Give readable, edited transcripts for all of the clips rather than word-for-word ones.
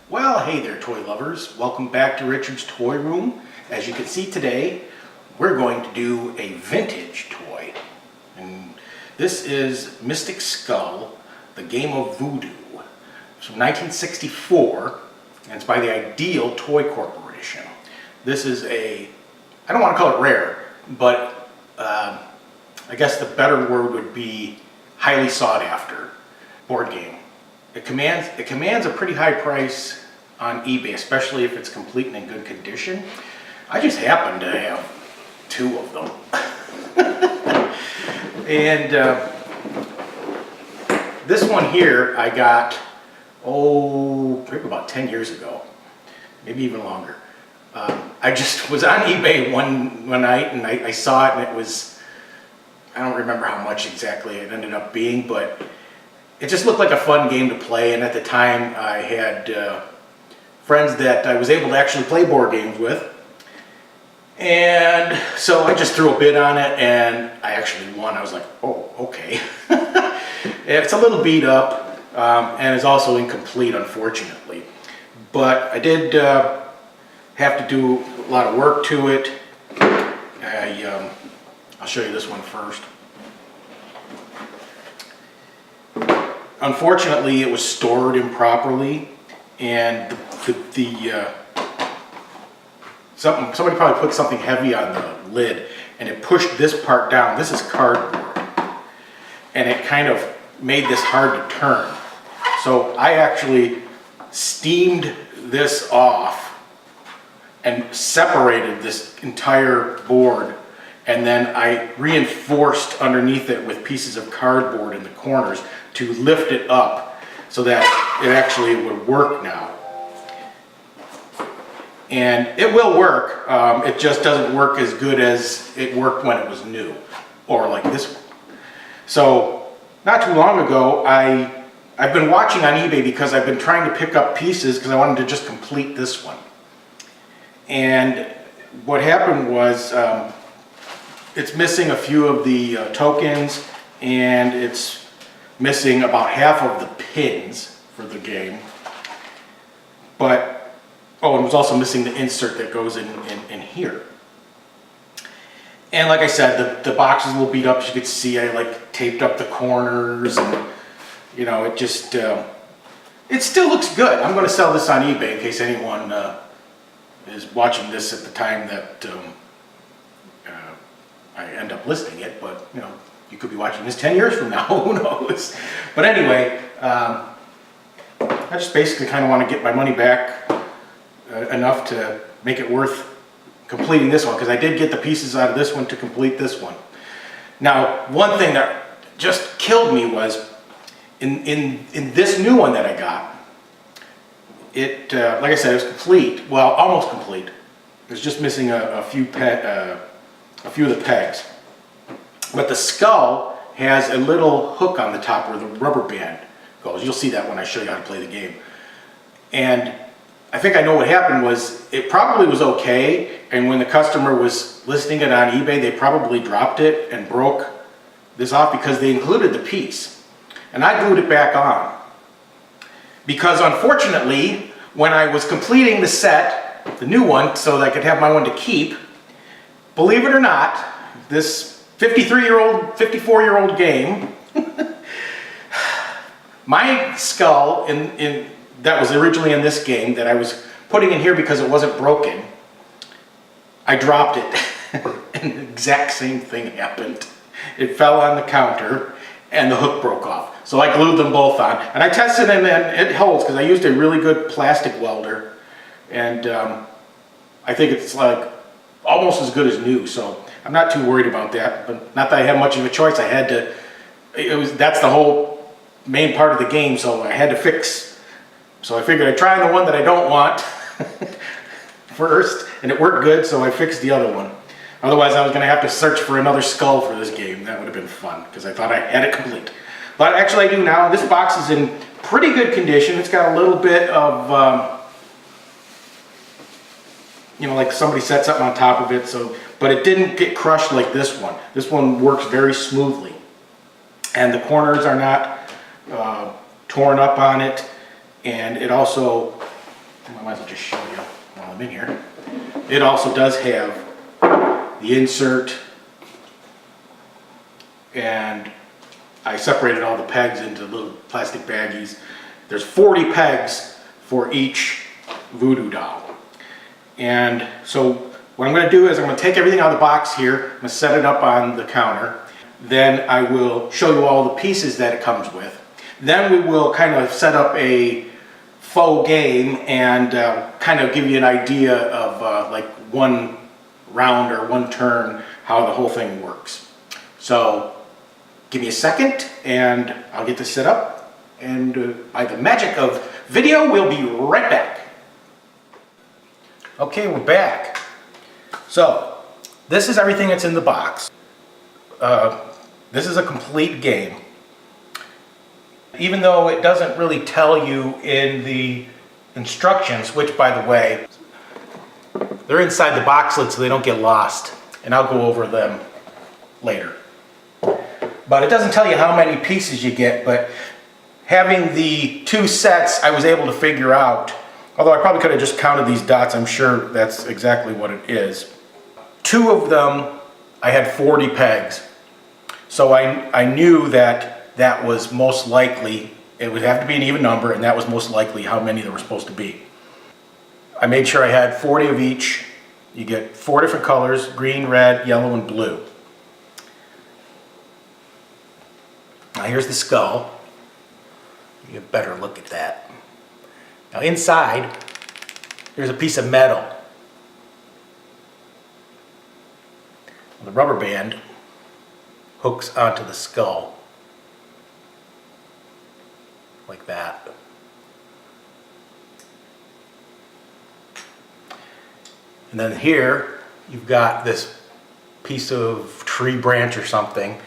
Well, hey there, toy lovers. Welcome back to Richard's Toy Room. As you can see today, we're going to do a vintage toy. And this is Mystic Skull, the game of Voodoo. It's from 1964, and it's by the Ideal Toy Corporation. This is a, I don't want to call it rare, but I guess the better word would be highly sought after board game. It commands a pretty high price on eBay, especially if it's complete and in good condition. I just happen to have two of them. And this one here I got, maybe about 10 years ago, maybe even longer. I just was on eBay one night and I saw it, and it was, I don't remember how much exactly it ended up being, but it just looked like a fun game to play. And at the time I had friends that I was able to actually play board games with. And so I just threw a bid on it and I actually won. I was like, oh, okay. It's a little beat up and it's also incomplete, unfortunately. But I did have to do a lot of work to it. I'll show you this one first. Unfortunately, it was stored improperly, and somebody probably put something heavy on the lid, and it pushed this part down. This is cardboard, and it kind of made this hard to turn. So I actually steamed this off and separated this entire board, and then I reinforced underneath it with pieces of cardboard in the corners to lift it up so that it actually would work now. And it will work, it just doesn't work as good as it worked when it was new, or like this one. So not too long ago, I've been watching on eBay because I've been trying to pick up pieces because I wanted to just complete this one. And what happened was it's missing a few of the tokens, and it's missing about half of the pins for the game. But, and it was also missing the insert that goes in here. And like I said, the box is a little beat up. As you can see, I like taped up the corners, and you know, it just, it still looks good. I'm going to sell this on eBay in case anyone is watching this at the time that I end up listing it, but you know, you could be watching this 10 years from now, who knows. But anyway, I just basically kind of want to get my money back enough to make it worth completing this one, because I did get the pieces out of this one to complete this one. Now, one thing that just killed me was in this new one that I got, it, like I said, it was complete, well, almost complete. It was just missing a few of the pegs. But the skull has a little hook on the top where the rubber band goes. You'll see that when I show you how to play the game. And I think I know what happened was, it probably was okay, and when the customer was listing it on eBay, they probably dropped it and broke this off because they included the piece. And I glued it back on. Because unfortunately, when I was completing the set, the new one, so that I could have my one to keep, believe it or not, this 53-year-old, 54-year-old game, my skull that was originally in this game that I was putting in here because it wasn't broken, I dropped it and the exact same thing happened. It fell on the counter and the hook broke off. So I glued them both on, and I tested them, and it holds because I used a really good plastic welder, and I think it's like almost as good as new, so I'm not too worried about that. But not that I have much of a choice. I had to, that's the whole main part of the game, so I had to fix. So I figured I'd try the one that I don't want first, and it worked good, so I fixed the other one. Otherwise I was going to have to search for another skull for this game. That would have been fun, because I thought I had it complete. But actually I do now. This box is in pretty good condition. It's got a little bit of you know, like somebody set something on top of it, so, but it didn't get crushed like this one. This one works very smoothly. And the corners are not torn up on it. And it also, I might as well just show you while I'm in here. It also does have the insert, and I separated all the pegs into little plastic baggies. There's 40 pegs for each VOODOO doll. And so what I'm going to do is I'm going to take everything out of the box here, I'm going to set it up on the counter, then I will show you all the pieces that it comes with. Then we will kind of set up a faux game and kind of give you an idea of like one round or one turn, how the whole thing works. So give me a second and I'll get this set up, and by the magic of video, we'll be right back. Okay, we're back. So this is everything that's in the box. This is a complete game. Even though it doesn't really tell you in the instructions, which by the way, they're inside the boxlet so they don't get lost, and I'll go over them later. But it doesn't tell you how many pieces you get, but having the two sets, I was able to figure out, although I probably could have just counted these dots, I'm sure that's exactly what it is. Two of them, I had 40 pegs. So I knew that that was most likely, it would have to be an even number, and that was most likely how many there were supposed to be. I made sure I had 40 of each. You get 4 different colors: green, red, yellow, and blue. Now here's the skull. You get a better look at that. Now inside, there's a piece of metal. The rubber band hooks onto the skull, like that. And then here, you've got this piece of tree branch or something,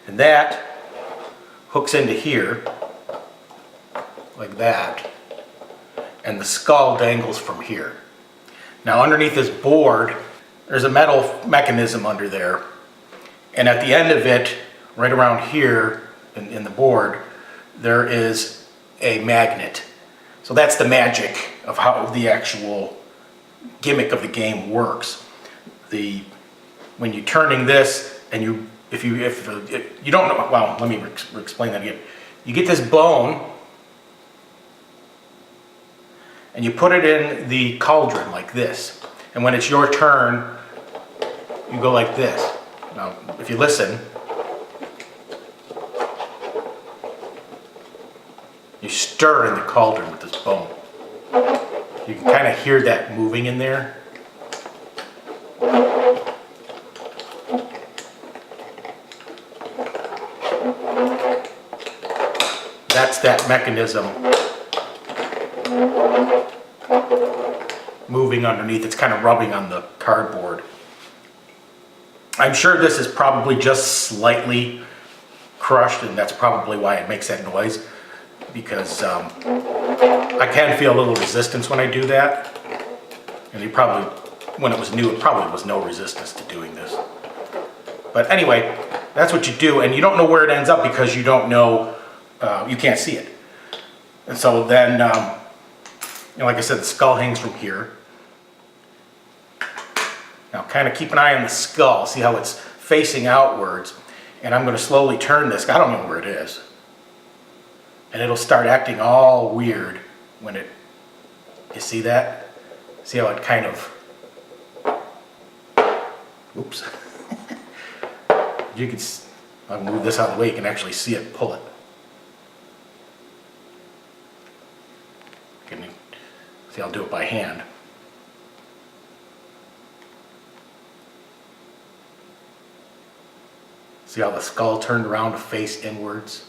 and that hooks into here, like that, and the skull dangles from here. Now underneath this board, there's a metal mechanism under there, and at the end of it, right around here in the board, there is a magnet. So that's the magic of how the actual gimmick of the game works. When you're turning this, and if you don't know, well, let me explain that again. You get this bone, and you put it in the cauldron like this. And when it's your turn, you go like this. Now, if you listen, you stir in the cauldron with this bone. You can kind of hear that moving in there. That's that mechanism moving underneath. It's kind of rubbing on the cardboard. I'm sure this is probably just slightly crushed, and that's probably why it makes that noise, because I can feel a little resistance when I do that. And you probably, when it was new, it probably was no resistance to doing this. But anyway, that's what you do, and you don't know where it ends up because you don't know, you can't see it. And so then, you know, like I said, the skull hangs from here. Now kind of keep an eye on the skull, see how it's facing outwards. And I'm going to slowly turn this, I don't know where it is. And it'll start acting all weird when it, you see that? See how it kind of, oops. You can, I'll move this out of the way, you can actually see it pull it. See, I'll do it by hand. See how the skull turned around to face inwards?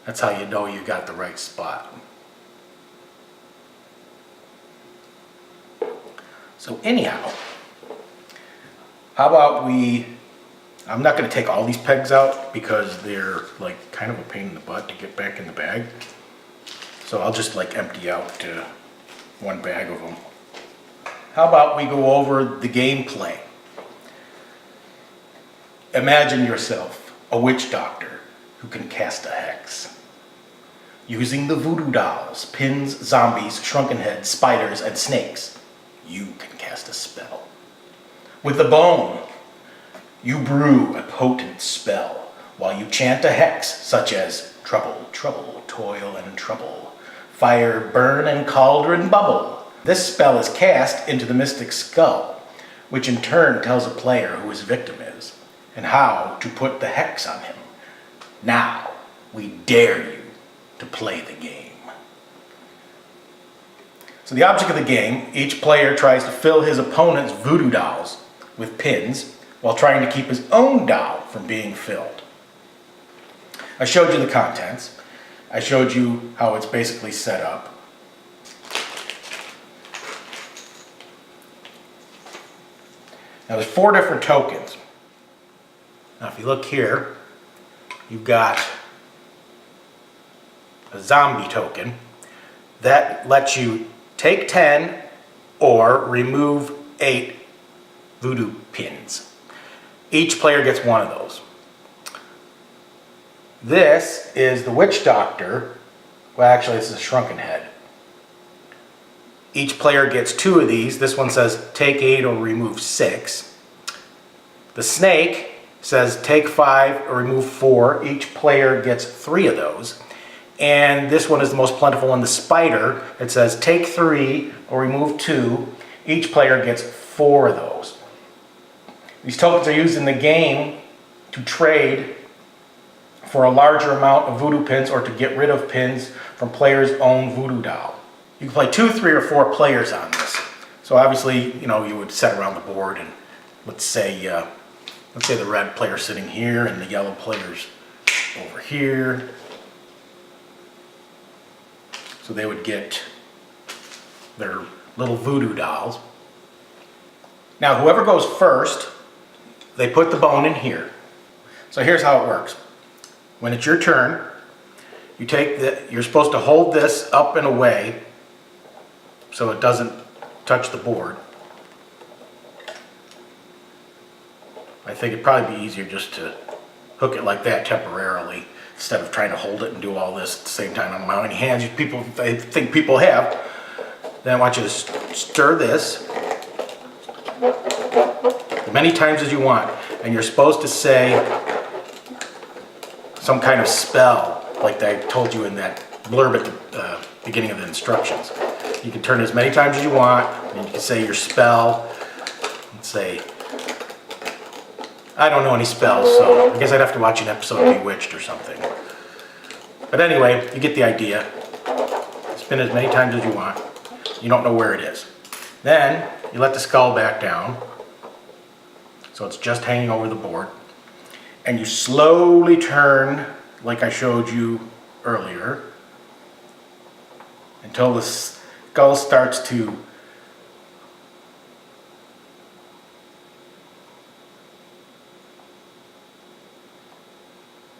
That's how you know you got the right spot. So anyhow, how about I'm not going to take all these pegs out because they're like kind of a pain in the butt to get back in the bag. So I'll just like empty out one bag of them. How about we go over the gameplay? Imagine yourself a witch doctor who can cast a hex. Using the voodoo dolls, pins, zombies, shrunken heads, spiders, and snakes, you can cast a spell. With the bone, you brew a potent spell while you chant a hex such as trouble, trouble, toil and trouble, fire, burn, and cauldron bubble. This spell is cast into the mystic's skull, which in turn tells a player who his victim is and how to put the hex on him. Now, we dare you to play the game. So the object of the game, each player tries to fill his opponent's voodoo dolls with pins while trying to keep his own doll from being filled. I showed you the contents. I showed you how it's basically set up. Now there's 4 different tokens. Now if you look here, you've got a zombie token that lets you take 10 or remove 8 voodoo pins. Each player gets one of those. This is the witch doctor. Well, actually, this is a shrunken head. Each player gets 2 of these. This one says take 8 or remove 6. The snake says take 5 or remove 4. Each player gets 3 of those. And this one is the most plentiful one, the spider. It says take 3 or remove 2. Each player gets 4 of those. These tokens are used in the game to trade for a larger amount of voodoo pins or to get rid of pins from players' own voodoo doll. You can play 2, 3, or 4 players on this. So obviously, you would set around the board and let's say the red player's sitting here and the yellow player's over here. So they would get their little voodoo dolls. Now whoever goes first, they put the bone in here. So here's how it works. When it's your turn, you're supposed to hold this up and away so it doesn't touch the board. I think it'd probably be easier just to hook it like that temporarily instead of trying to hold it and do all this at the same time. I don't know how many hands I think people have. Then I want you to stir this as many times as you want. And you're supposed to say some kind of spell like I told you in that blurb at the beginning of the instructions. You can turn it as many times as you want, and you can say your spell. Let's say, I don't know any spells, so I guess I'd have to watch an episode of Bewitched or something. But anyway, you get the idea. Spin as many times as you want. You don't know where it is. Then you let the skull back down, so it's just hanging over the board. And you slowly turn, like I showed you earlier, until the skull starts to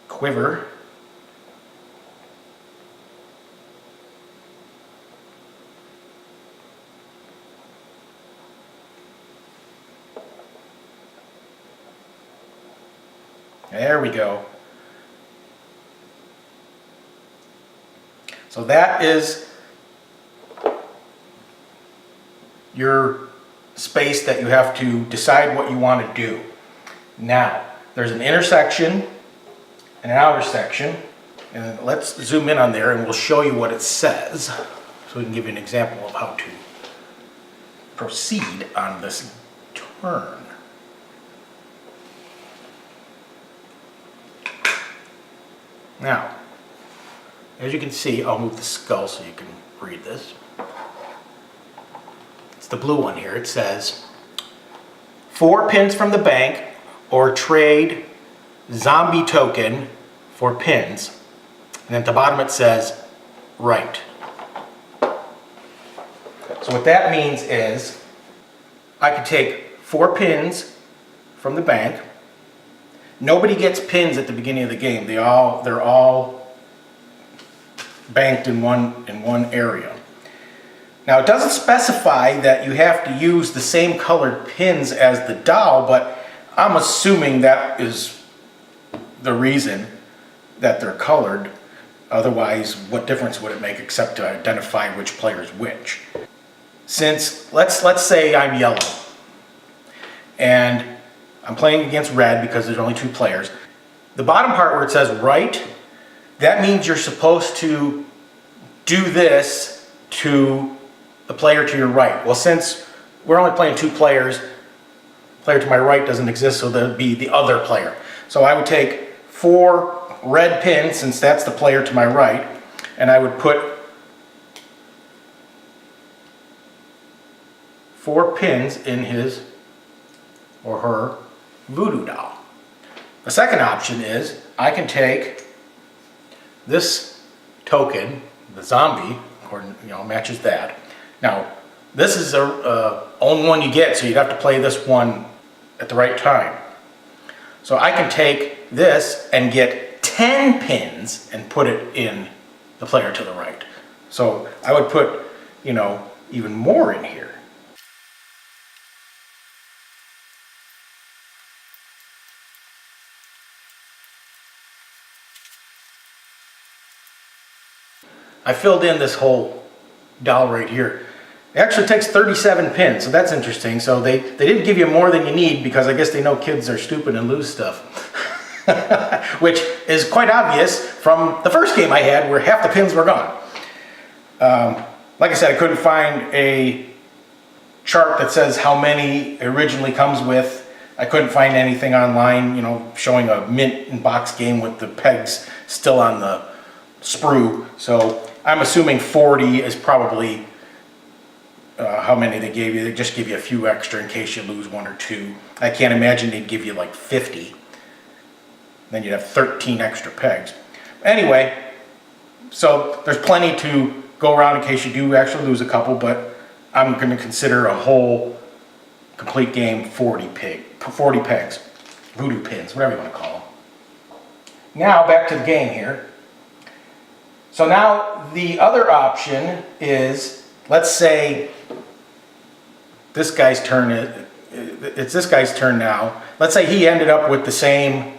quiver. There we go. So that is your space that you have to decide what you want to do. Now, there's an inner section and an outer section, and let's zoom in on there and we'll show you what it says so we can give you an example of how to proceed on this turn. Now, as you can see, I'll move the skull so you can read this. It's the blue one here. It says, 4 pins from the bank or trade zombie token for pins. And at the bottom it says, right. So what that means is, I could take 4 pins from the bank. Nobody gets pins at the beginning of the game. They're all banked in one area. Now it doesn't specify that you have to use the same colored pins as the doll, but I'm assuming that is the reason that they're colored. Otherwise, what difference would it make except to identify which player is which? Since, let's say I'm yellow, and I'm playing against red because there's only 2 players. The bottom part where it says right, that means you're supposed to do this to the player to your right. Well, since we're only playing 2 players, player to my right doesn't exist, so there'd be the other player. So I would take 4 red pins, since that's the player to my right, and I would put 4 pins in his or her voodoo doll. The second option is I can take this token, the zombie, according, matches that. Now, this is the only one you get, so you'd have to play this one at the right time. So I can take this and get 10 pins and put it in the player to the right. So I would put, even more in here. I filled in this whole doll right here. It actually takes 37 pins, so that's interesting. So they didn't give you more than you need because I guess they know kids are stupid and lose stuff. Which is quite obvious from the first game I had where half the pins were gone. Like I said, I couldn't find a chart that says how many it originally comes with. I couldn't find anything online, showing a mint in box game with the pegs still on the sprue. So I'm assuming 40 is probably how many they gave you. They just give you a few extra in case you lose 1 or 2. I can't imagine they'd give you like 50. Then you'd have 13 extra pegs. Anyway, so there's plenty to go around in case you do actually lose a couple, but I'm going to consider a whole complete game 40 pegs, voodoo pins, whatever you want to call them. Now back to the game here. So now the other option is, let's say this guy's turn, it's this guy's turn now. Let's say he ended up with the same,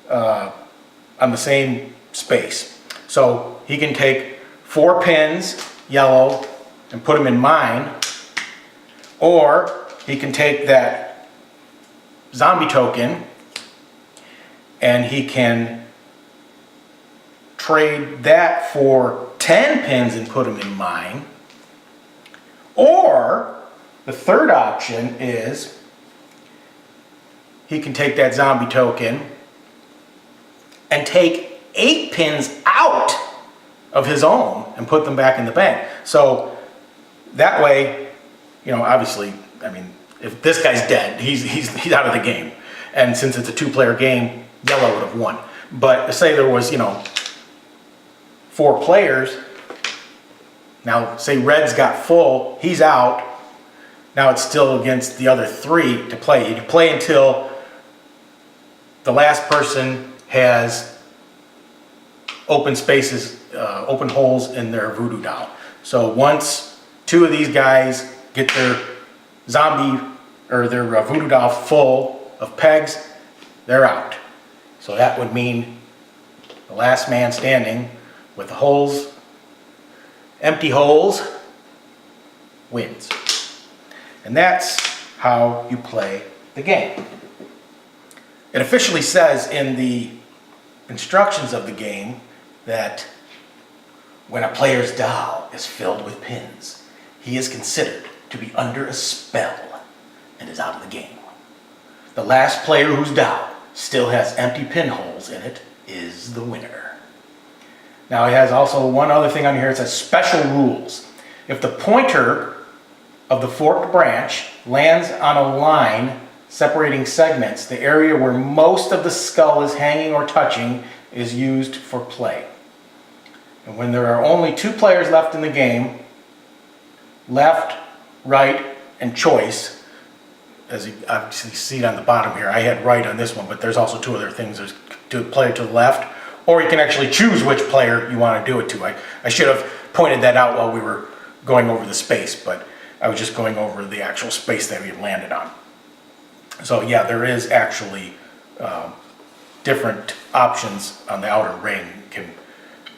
on the same space. So he can take 4 pins, yellow, and put them in mine. Or he can take that zombie token and he can trade that for 10 pins and put them in mine. Or the third option is he can take that zombie token and take 8 pins out of his own and put them back in the bank. So that way, obviously, if this guy's dead, he's out of the game. And since it's a 2-player game, yellow would have won. But say there was, 4 players. Now, say red's got full, he's out. Now it's still against the other 3 to play. You play until the last person has open spaces, open holes in their voodoo doll. So once 2 of these guys get their zombie or their voodoo doll full of pegs, they're out. So that would mean the last man standing with the holes, empty holes, wins. And that's how you play the game. It officially says in the instructions of the game that when a player's doll is filled with pins, he is considered to be under a spell and is out of the game. The last player whose doll still has empty pinholes in it is the winner. Now it has also one other thing on here. It says special rules. If the pointer of the forked branch lands on a line separating segments, the area where most of the skull is hanging or touching is used for play. And when there are only 2 players left in the game, left, right, and choice, as you obviously see it on the bottom here, I had right on this one, but there's also 2 other things. There's to player to the left or you can actually choose which player you want to do it to. I should have pointed that out while we were going over the space, but I was just going over the actual space that we landed on. So yeah, there is actually different options on the outer ring.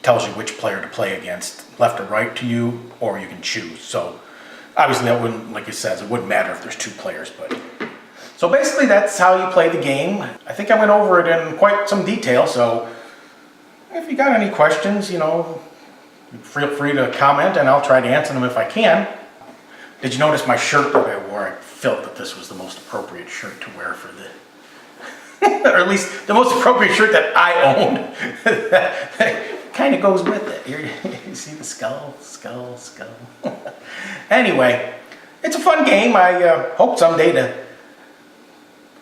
Tells you which player to play against, left or right to you, or you can choose. So obviously that wouldn't, like it says, it wouldn't matter if there's 2 players, but. So basically that's how you play the game. I think I went over it in quite some detail, so if you got any questions, you know, feel free to comment and I'll try to answer them if I can. Did you notice my shirt that I wore? I felt that this was the most appropriate shirt to wear for the, or at least the most appropriate shirt that I owned. Kind of goes with it. Here, you see the skull. Anyway, it's a fun game. I hope someday to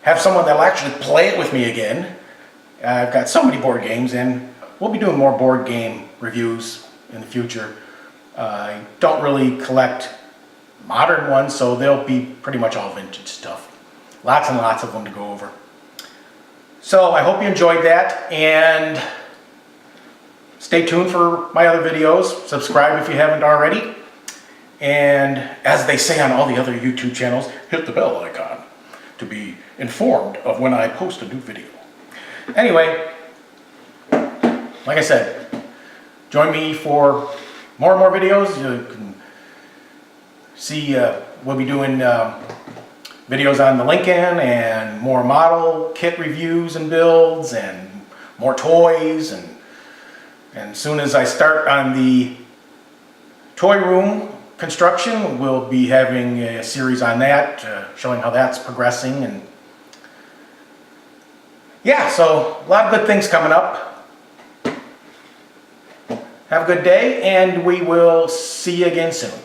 have someone that'll actually play it with me again. I've got so many board games, and we'll be doing more board game reviews in the future. I don't really collect modern ones, so they'll be pretty much all vintage stuff. Lots and lots of them to go over. So I hope you enjoyed that, and stay tuned for my other videos. Subscribe if you haven't already. And as they say on all the other YouTube channels, hit the bell icon to be informed of when I post a new video. Anyway, like I said, join me for more and more videos. You can see we'll be doing videos on the Lincoln and more model kit reviews and builds and more toys, and as soon as I start on the toy room construction, we'll be having a series on that, showing how that's progressing. And yeah, so a lot of good things coming up. Have a good day, and we will see you again soon.